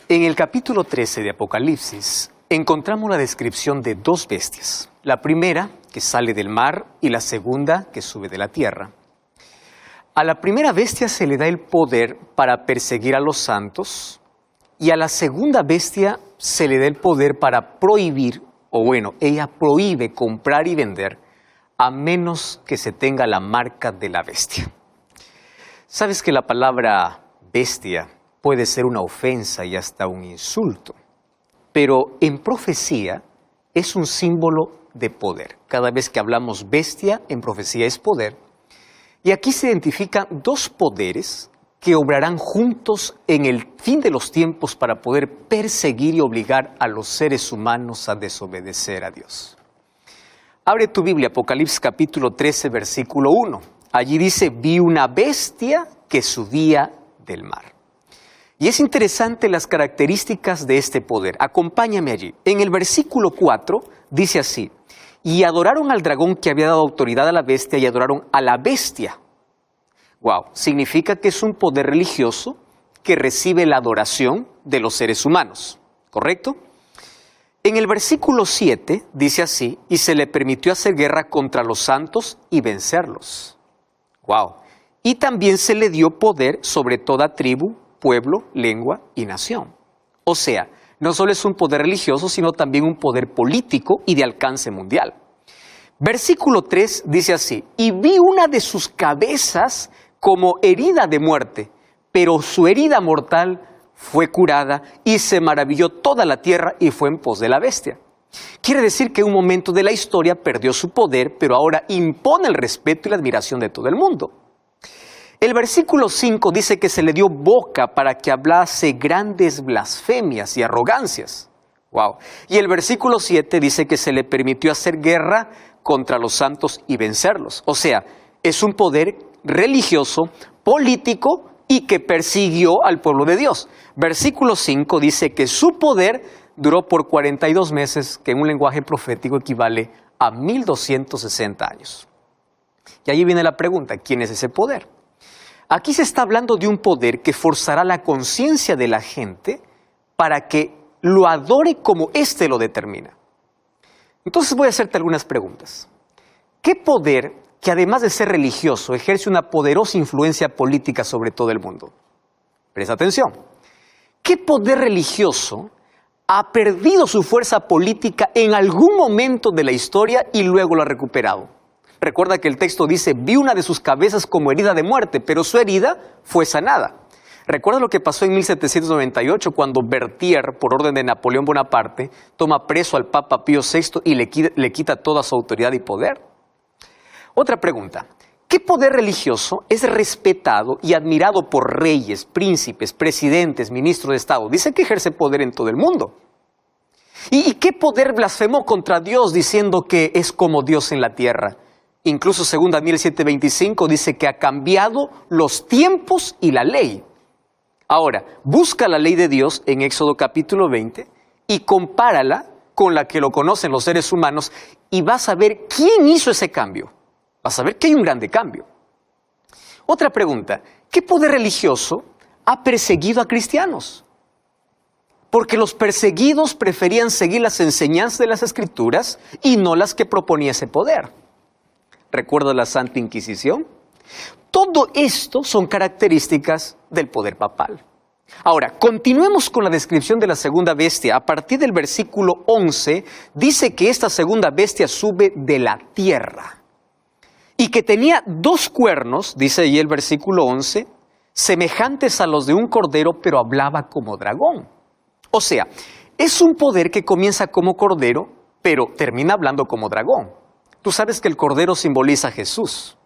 En el capítulo 13 de Apocalipsis encontramos la descripción de dos bestias. La primera que sale del mar y la segunda que sube de la tierra. A la primera bestia se le da el poder para perseguir a los santos y a la segunda bestia se le da el poder para prohibir, o bueno, ella prohíbe comprar y vender a menos que se tenga la marca de la bestia. ¿Sabes que la palabra bestia puede ser una ofensa y hasta un insulto? Pero en profecía es un símbolo de poder. Cada vez que hablamos bestia, en profecía es poder. Y aquí se identifican dos poderes que obrarán juntos en el fin de los tiempos para poder perseguir y obligar a los seres humanos a desobedecer a Dios. Abre tu Biblia, Apocalipsis capítulo 13, versículo 1. Allí dice, vi una bestia que subía del mar. Y es interesante las características de este poder. Acompáñame allí. En el versículo 4 dice así, y adoraron al dragón que había dado autoridad a la bestia y adoraron a la bestia. Wow, significa que es un poder religioso que recibe la adoración de los seres humanos, ¿correcto? En el versículo 7 dice así, y se le permitió hacer guerra contra los santos y vencerlos. Wow. Y también se le dio poder sobre toda tribu, pueblo, lengua y nación. O sea, no solo es un poder religioso, sino también un poder político y de alcance mundial. Versículo 3 dice así, y vi una de sus cabezas como herida de muerte, pero su herida mortal fue curada y se maravilló toda la tierra y fue en pos de la bestia. Quiere decir que en un momento de la historia perdió su poder, pero ahora impone el respeto y la admiración de todo el mundo. El versículo 5 dice que se le dio boca para que hablase grandes blasfemias y arrogancias. Wow. Y el versículo 7 dice que se le permitió hacer guerra contra los santos y vencerlos. O sea, es un poder religioso, político y que persiguió al pueblo de Dios. Versículo 5 dice que su poder duró por 42 meses, que en un lenguaje profético equivale a 1260 años. Y allí viene la pregunta, ¿quién es ese poder? Aquí se está hablando de un poder que forzará la conciencia de la gente para que lo adore como éste lo determina. Entonces voy a hacerte algunas preguntas. ¿Qué poder, que además de ser religioso, ejerce una poderosa influencia política sobre todo el mundo? Presta atención. ¿Qué poder religioso ha perdido su fuerza política en algún momento de la historia y luego lo ha recuperado? Recuerda que el texto dice, vi una de sus cabezas como herida de muerte, pero su herida fue sanada. Recuerda lo que pasó en 1798 cuando Berthier, por orden de Napoleón Bonaparte, toma preso al Papa Pío VI y le quita toda su autoridad y poder. Otra pregunta, ¿qué poder religioso es respetado y admirado por reyes, príncipes, presidentes, ministros de Estado? Dice que ejerce poder en todo el mundo. ¿Y qué poder blasfemó contra Dios diciendo que es como Dios en la tierra? Incluso según Daniel 7:25 dice que ha cambiado los tiempos y la ley. Ahora, busca la ley de Dios en Éxodo capítulo 20 y compárala con la que lo conocen los seres humanos y vas a ver quién hizo ese cambio. Vas a ver que hay un grande cambio. Otra pregunta, ¿qué poder religioso ha perseguido a cristianos? Porque los perseguidos preferían seguir las enseñanzas de las Escrituras y no las que proponía ese poder. ¿Recuerda la Santa Inquisición? Todo esto son características del poder papal. Ahora, continuemos con la descripción de la segunda bestia. A partir del versículo 11, dice que esta segunda bestia sube de la tierra y que tenía dos cuernos, dice ahí el versículo 11, semejantes a los de un cordero, pero hablaba como dragón. O sea, es un poder que comienza como cordero, pero termina hablando como dragón. Tú sabes que el cordero simboliza a Jesús.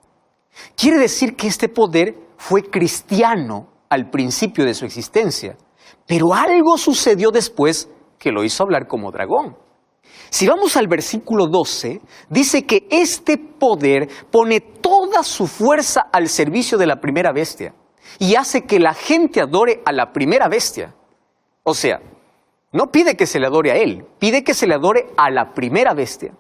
Quiere decir que este poder fue cristiano al principio de su existencia, pero algo sucedió después que lo hizo hablar como dragón. Si vamos al versículo 12, dice que este poder pone toda su fuerza al servicio de la primera bestia y hace que la gente adore a la primera bestia. O sea, no pide que se le adore a él, pide que se le adore a la primera bestia.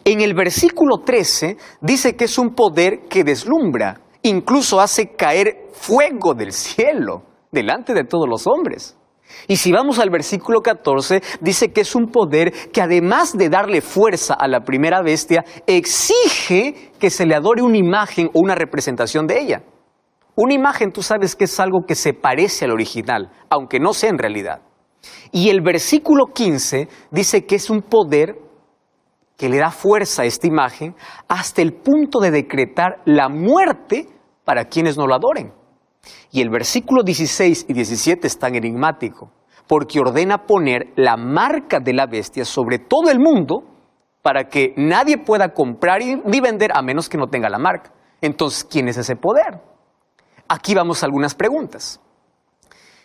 En el versículo 13 dice que es un poder que deslumbra, incluso hace caer fuego del cielo delante de todos los hombres. Y si vamos al versículo 14, dice que es un poder que además de darle fuerza a la primera bestia, exige que se le adore una imagen o una representación de ella. Una imagen, tú sabes que es algo que se parece al original, aunque no sea en realidad. Y el versículo 15 dice que es un poder que le da fuerza a esta imagen hasta el punto de decretar la muerte para quienes no lo adoren. Y el versículo 16 y 17 es tan enigmático, porque ordena poner la marca de la bestia sobre todo el mundo para que nadie pueda comprar ni vender a menos que no tenga la marca. Entonces, ¿quién es ese poder? Aquí vamos a algunas preguntas.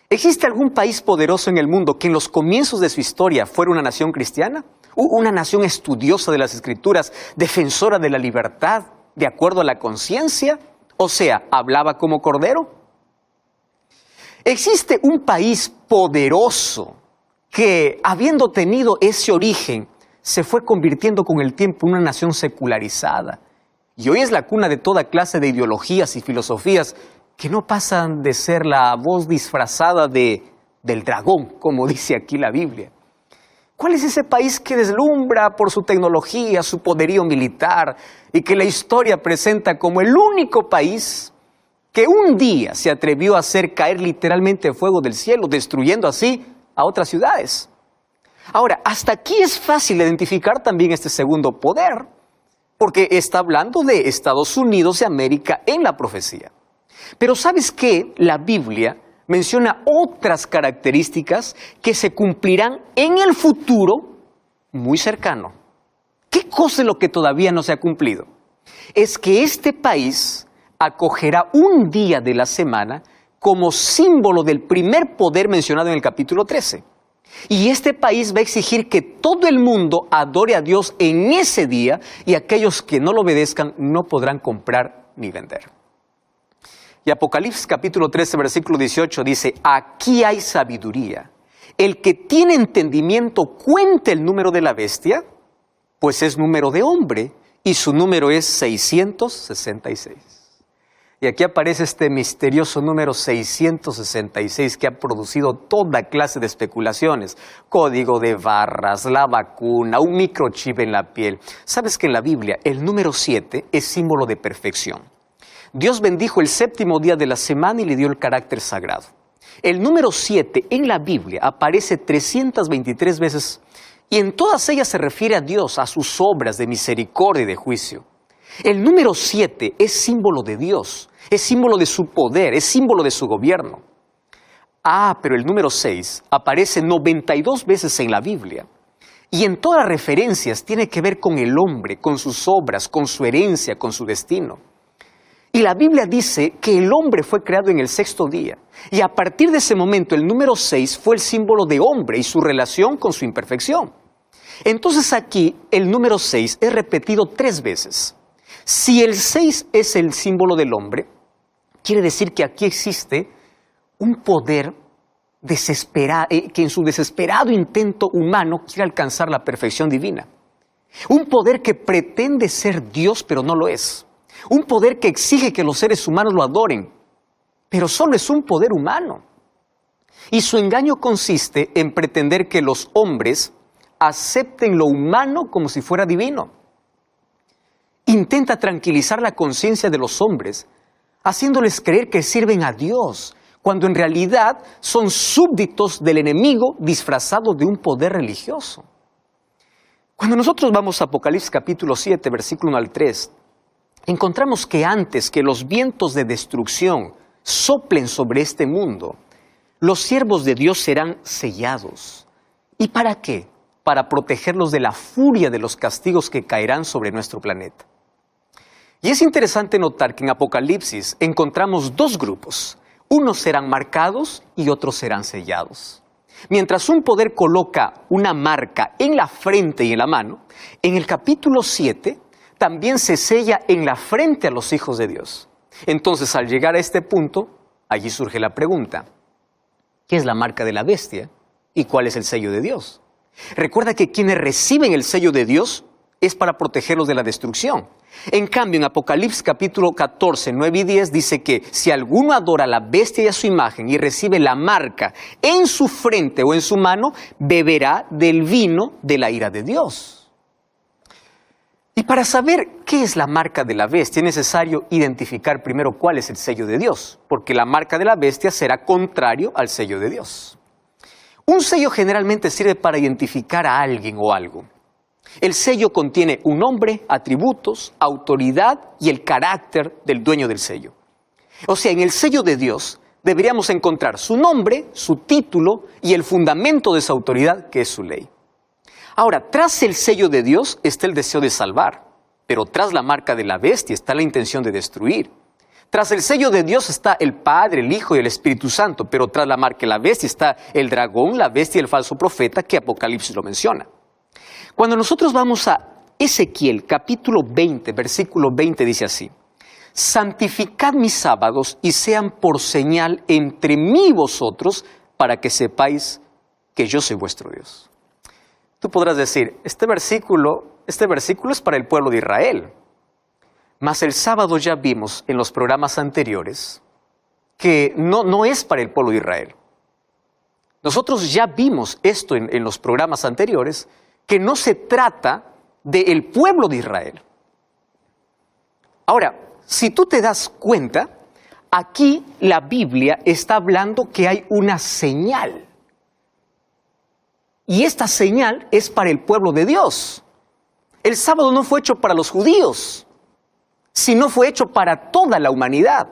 ¿Existe algún país poderoso en el mundo que en los comienzos de su historia fuera una nación cristiana? Una nación estudiosa de las Escrituras, defensora de la libertad, de acuerdo a la conciencia, o sea, hablaba como cordero. ¿Existe un país poderoso que, habiendo tenido ese origen, se fue convirtiendo con el tiempo en una nación secularizada? Y hoy es la cuna de toda clase de ideologías y filosofías que no pasan de ser la voz disfrazada del dragón, como dice aquí la Biblia. ¿Cuál es ese país que deslumbra por su tecnología, su poderío militar y que la historia presenta como el único país que un día se atrevió a hacer caer literalmente fuego del cielo, destruyendo así a otras ciudades? Ahora, hasta aquí es fácil identificar también este segundo poder, porque está hablando de Estados Unidos de América en la profecía. Pero ¿sabes qué? La Biblia menciona otras características que se cumplirán en el futuro muy cercano. ¿Qué cosa es lo que todavía no se ha cumplido? Es que este país acogerá un día de la semana como símbolo del primer poder mencionado en el capítulo 13. Y este país va a exigir que todo el mundo adore a Dios en ese día y aquellos que no lo obedezcan no podrán comprar ni vender. Y Apocalipsis capítulo 13, versículo 18 dice, aquí hay sabiduría. El que tiene entendimiento cuente el número de la bestia, pues es número de hombre, y su número es 666. Y aquí aparece este misterioso número 666 que ha producido toda clase de especulaciones. Código de barras, la vacuna, un microchip en la piel. ¿Sabes que en la Biblia el número 7 es símbolo de perfección? Dios bendijo el séptimo día de la semana y le dio el carácter sagrado. El número 7 en la Biblia aparece 323 veces y en todas ellas se refiere a Dios, a sus obras de misericordia y de juicio. El número 7 es símbolo de Dios, es símbolo de su poder, es símbolo de su gobierno. Pero el número 6 aparece 92 veces en la Biblia. Y en todas las referencias tiene que ver con el hombre, con sus obras, con su herencia, con su destino. Y la Biblia dice que el hombre fue creado en el sexto día. Y a partir de ese momento el número 6 fue el símbolo de hombre y su relación con su imperfección. Entonces aquí el número 6 es repetido 3 veces. Si el 6 es el símbolo del hombre, quiere decir que aquí existe un poder desesperado, que en su desesperado intento humano quiere alcanzar la perfección divina. Un poder que pretende ser Dios pero no lo es. Un poder que exige que los seres humanos lo adoren, pero solo es un poder humano. Y su engaño consiste en pretender que los hombres acepten lo humano como si fuera divino. Intenta tranquilizar la conciencia de los hombres, haciéndoles creer que sirven a Dios, cuando en realidad son súbditos del enemigo disfrazados de un poder religioso. Cuando nosotros vamos a Apocalipsis capítulo 7, versículo 1 al 3, encontramos que antes que los vientos de destrucción soplen sobre este mundo, los siervos de Dios serán sellados. ¿Y para qué? Para protegerlos de la furia de los castigos que caerán sobre nuestro planeta. Y es interesante notar que en Apocalipsis encontramos 2 grupos. Unos serán marcados y otros serán sellados. Mientras un poder coloca una marca en la frente y en la mano, en el capítulo 7 también se sella en la frente a los hijos de Dios. Entonces, al llegar a este punto, allí surge la pregunta, ¿qué es la marca de la bestia y cuál es el sello de Dios? Recuerda que quienes reciben el sello de Dios es para protegerlos de la destrucción. En cambio, en Apocalipsis capítulo 14, 9 y 10 dice que si alguno adora a la bestia y a su imagen y recibe la marca en su frente o en su mano, beberá del vino de la ira de Dios. Y para saber qué es la marca de la bestia es necesario identificar primero cuál es el sello de Dios, porque la marca de la bestia será contrario al sello de Dios. Un sello generalmente sirve para identificar a alguien o algo. El sello contiene un nombre, atributos, autoridad y el carácter del dueño del sello. O sea, en el sello de Dios deberíamos encontrar su nombre, su título y el fundamento de esa autoridad, que es su ley. Ahora, tras el sello de Dios está el deseo de salvar, pero tras la marca de la bestia está la intención de destruir. Tras el sello de Dios está el Padre, el Hijo y el Espíritu Santo, pero tras la marca de la bestia está el dragón, la bestia y el falso profeta, que Apocalipsis lo menciona. Cuando nosotros vamos a Ezequiel capítulo 20, versículo 20 dice así: santificad mis sábados y sean por señal entre mí y vosotros, para que sepáis que yo soy vuestro Dios. Tú podrás decir, este versículo es para el pueblo de Israel. Mas el sábado ya vimos en los programas anteriores que no es para el pueblo de Israel. Nosotros ya vimos esto en los programas anteriores, que no se trata del pueblo de Israel. Ahora, si tú te das cuenta, aquí la Biblia está hablando que hay una señal. Y esta señal es para el pueblo de Dios. El sábado no fue hecho para los judíos, sino fue hecho para toda la humanidad.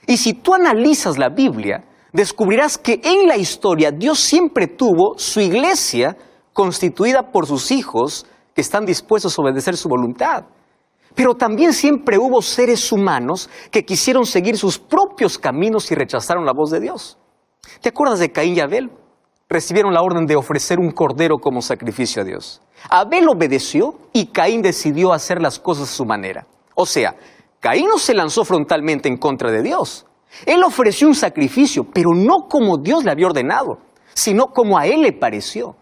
Y si tú analizas la Biblia, descubrirás que en la historia Dios siempre tuvo su iglesia constituida por sus hijos que están dispuestos a obedecer su voluntad. Pero también siempre hubo seres humanos que quisieron seguir sus propios caminos y rechazaron la voz de Dios. ¿Te acuerdas de Caín y Abel? Recibieron la orden de ofrecer un cordero como sacrificio a Dios. Abel obedeció y Caín decidió hacer las cosas a su manera. O sea, Caín no se lanzó frontalmente en contra de Dios. Él ofreció un sacrificio, pero no como Dios le había ordenado, sino como a él le pareció.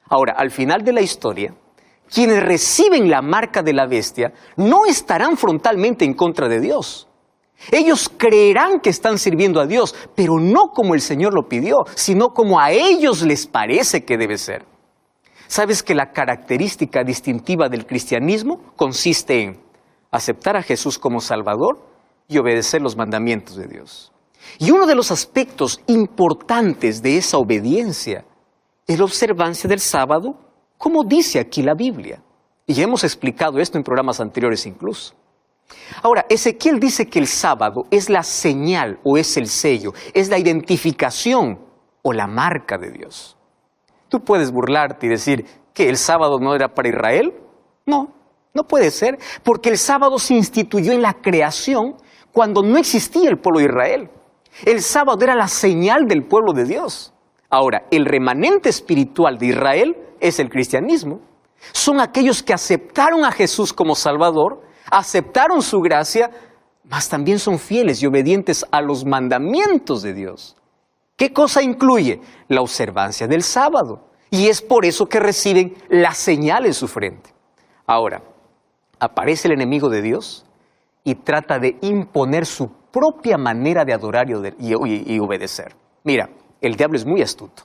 Ahora, al final de la historia, quienes reciben la marca de la bestia no estarán frontalmente en contra de Dios. Ellos creerán que están sirviendo a Dios, pero no como el Señor lo pidió, sino como a ellos les parece que debe ser. ¿Sabes que la característica distintiva del cristianismo consiste en aceptar a Jesús como Salvador y obedecer los mandamientos de Dios? Y uno de los aspectos importantes de esa obediencia es la observancia del sábado, como dice aquí la Biblia. Y hemos explicado esto en programas anteriores incluso. Ahora, Ezequiel dice que el sábado es la señal o es el sello, es la identificación o la marca de Dios. Tú puedes burlarte y decir que el sábado no era para Israel. No puede ser, porque el sábado se instituyó en la creación cuando no existía el pueblo de Israel. El sábado era la señal del pueblo de Dios. Ahora, el remanente espiritual de Israel es el cristianismo. Son aquellos que aceptaron a Jesús como Salvador, aceptaron su gracia, mas también son fieles y obedientes a los mandamientos de Dios. ¿Qué cosa incluye? La observancia del sábado. Y es por eso que reciben la señal en su frente. Ahora, aparece el enemigo de Dios y trata de imponer su propia manera de adorar y obedecer. Mira, el diablo es muy astuto.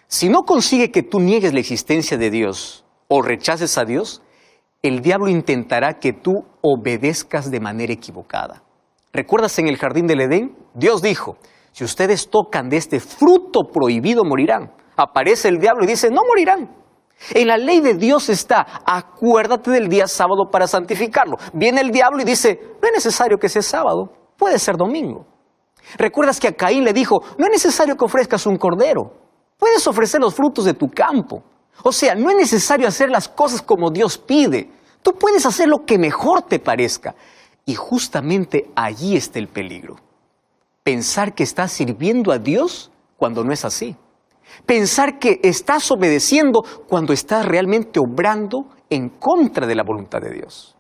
Si no consigue que tú niegues la existencia de Dios o rechaces a Dios, el diablo intentará que tú obedezcas de manera equivocada. ¿Recuerdas en el jardín del Edén? Dios dijo, si ustedes tocan de este fruto prohibido morirán. Aparece el diablo y dice, no morirán. En la ley de Dios está, acuérdate del día sábado para santificarlo. Viene el diablo y dice, no es necesario que sea sábado, puede ser domingo. ¿Recuerdas que a Caín le dijo, no es necesario que ofrezcas un cordero, puedes ofrecer los frutos de tu campo? O sea, no es necesario hacer las cosas como Dios pide. Tú puedes hacer lo que mejor te parezca. Y justamente allí está el peligro. Pensar que estás sirviendo a Dios cuando no es así. Pensar que estás obedeciendo cuando estás realmente obrando en contra de la voluntad de Dios.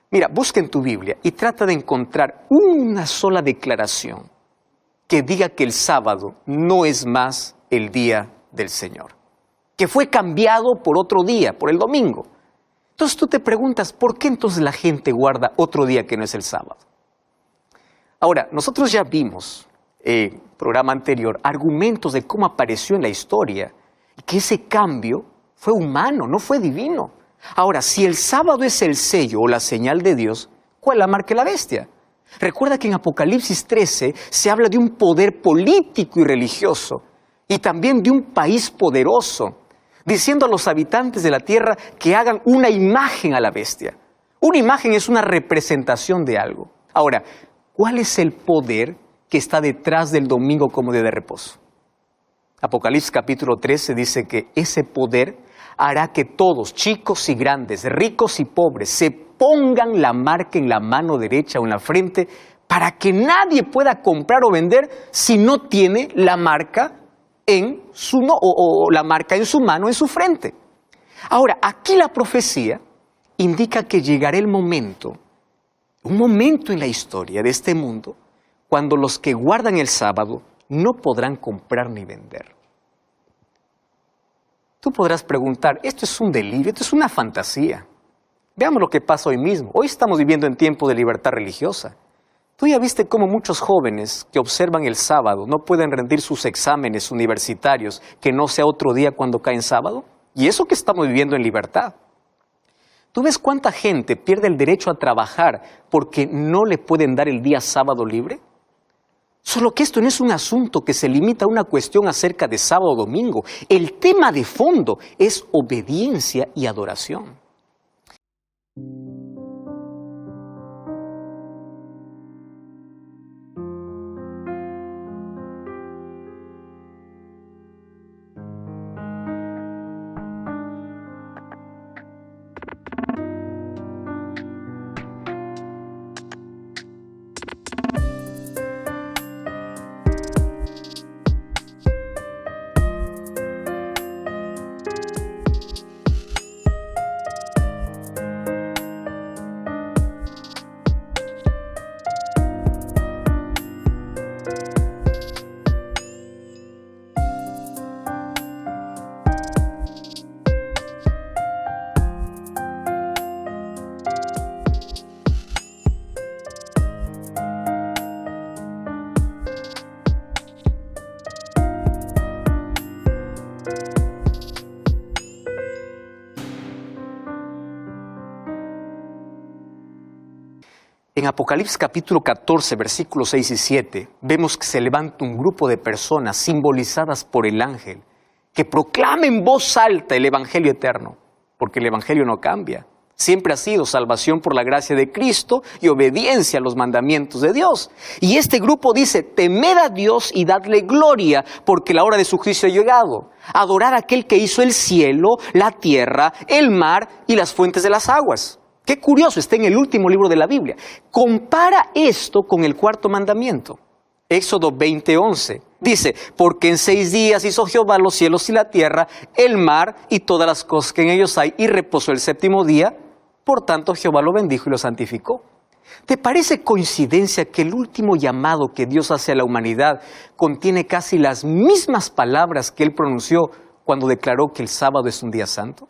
Mira, busca en tu Biblia y trata de encontrar una sola declaración que diga que el sábado no es más el día del Señor, que fue cambiado por otro día, por el domingo. Entonces tú te preguntas, ¿por qué entonces la gente guarda otro día que no es el sábado? Ahora, nosotros ya vimos en el programa anterior argumentos de cómo apareció en la historia y que ese cambio fue humano, no fue divino. Ahora, si el sábado es el sello o la señal de Dios, ¿cuál es la marca de la bestia? Recuerda que en Apocalipsis 13 se habla de un poder político y religioso y también de un país poderoso, diciendo a los habitantes de la tierra que hagan una imagen a la bestia. Una imagen es una representación de algo. Ahora, ¿cuál es el poder que está detrás del domingo como día de reposo? Apocalipsis capítulo 13 dice que ese poder hará que todos, chicos y grandes, ricos y pobres, se pongan la marca en la mano derecha o en la frente para que nadie pueda comprar o vender si no tiene la marca en su, o la marca en su mano, en su frente. Ahora, aquí la profecía indica que llegará el momento, un momento en la historia de este mundo, cuando los que guardan el sábado no podrán comprar ni vender. Tú podrás preguntar, esto es un delirio, esto es una fantasía. Veamos lo que pasa hoy mismo. Hoy estamos viviendo en tiempo de libertad religiosa. Tú ya viste cómo muchos jóvenes que observan el sábado no pueden rendir sus exámenes universitarios que no sea otro día cuando cae en sábado. Y eso que estamos viviendo en libertad. ¿Tú ves cuánta gente pierde el derecho a trabajar porque no le pueden dar el día sábado libre? Solo que esto no es un asunto que se limita a una cuestión acerca de sábado o domingo. El tema de fondo es obediencia y adoración. En Apocalipsis capítulo 14, versículos 6 y 7, vemos que se levanta un grupo de personas simbolizadas por el ángel que proclama en voz alta el Evangelio eterno, porque el Evangelio no cambia. Siempre ha sido salvación por la gracia de Cristo y obediencia a los mandamientos de Dios. Y este grupo dice, temed a Dios y dadle gloria, porque la hora de su juicio ha llegado. Adorad a aquel que hizo el cielo, la tierra, el mar y las fuentes de las aguas. Qué curioso, está en el último libro de la Biblia. Compara esto con el cuarto mandamiento. Éxodo 20:11. Dice, porque en 6 días hizo Jehová los cielos y la tierra, el mar y todas las cosas que en ellos hay, y reposó el 7º día. Por tanto, Jehová lo bendijo y lo santificó. ¿Te parece coincidencia que el último llamado que Dios hace a la humanidad contiene casi las mismas palabras que Él pronunció cuando declaró que el sábado es un día santo?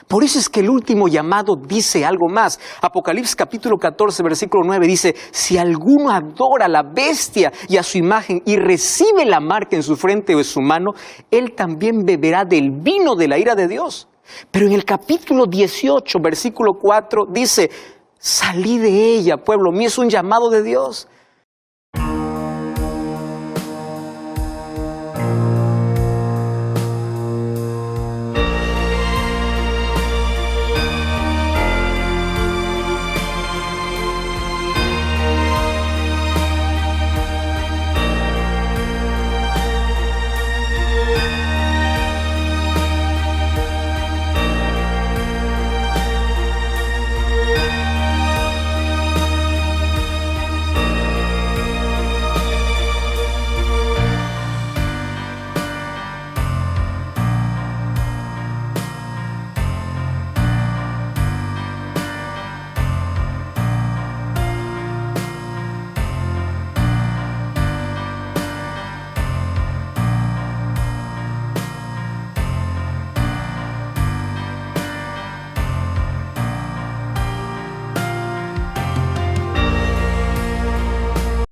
Por eso es que el último llamado dice algo más. Apocalipsis capítulo 14, versículo 9 dice, si alguno adora a la bestia y a su imagen y recibe la marca en su frente o en su mano, él también beberá del vino de la ira de Dios. Pero en el capítulo 18, versículo 4 dice, salí de ella, pueblo mío, es un llamado de Dios.